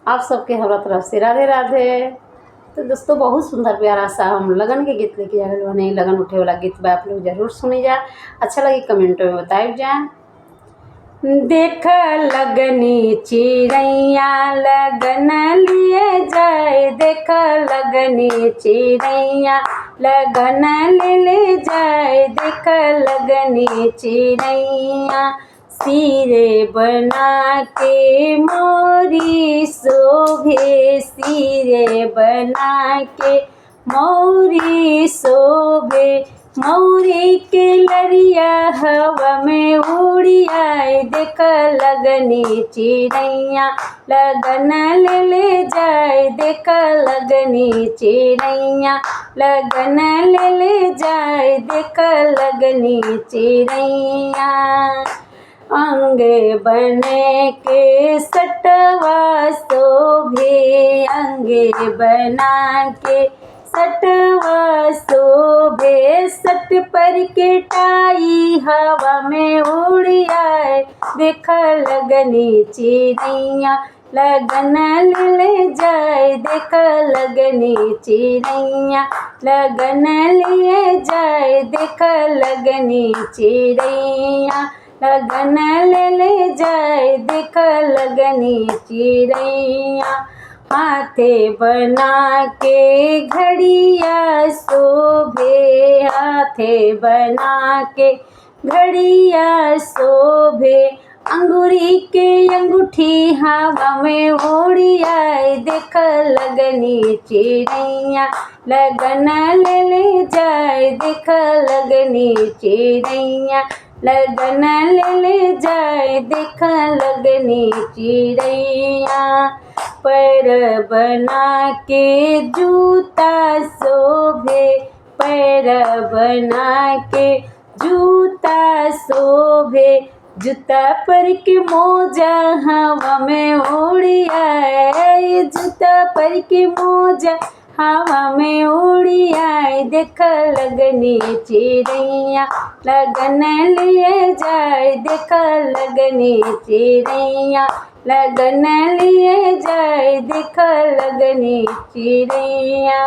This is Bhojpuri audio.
आप सबके हमारा तरफ से राधे राधे। तो दोस्तों बहुत सुंदर प्यारा सा हम लगन के गीत लेके आए बने। लगन उठे वाला गीत बा, आप लोग जरूर सुनी जा। अच्छा लगी कमेंट में बताए जा। देख लगनी चिड़ैया लगन लिए जाए, देख लगनी चिड़ैया लगन ले जाए, देख लगनी चिड़ैया सिरे बना के मोरी शोभे, सिरे बना के मोरी शोभे, मौरी के लरिया हवा में उड़ी आए, देख लगनी चिड़ैया लगन ले जाए, देख लगनी चिड़ैया लगन ले जाए, देख लगनी चिड़ैया। अंगे बने के सटवा शोभे, अंगे बना के सटवा शोभे, सट पर के टाई हवा में उड़ी आए, देख लगनी चिड़ैया लगन ले जाए, देख लगनी चिड़ैया लगन ले जाए, देख लगनी चिड़ैया लगन ले जाए, देख लगनी चिड़ैया। हाथे बना के घड़िया शोभे, हाथे बना के घड़िया शोभे, अंगूरी के अंगूठी हवा में उड़ी आए, देख लगनी चिड़ैया लगन ले जाए, देख लगनी चिड़ैया लगन ले जाए, देख लगनी चिड़ैया। पैर बना के जूता शोभे, पैर बना के जूता शोभे, जूता पर के मोजा हवा में उड़ी आए, जूता पर के मोजा हवा में उड़ी आए, देख लगनी चिड़ैया लगन लिए जाए, देख लगनी चिड़ैया लगन लिए जाए, देख लगनी चिड़ैया।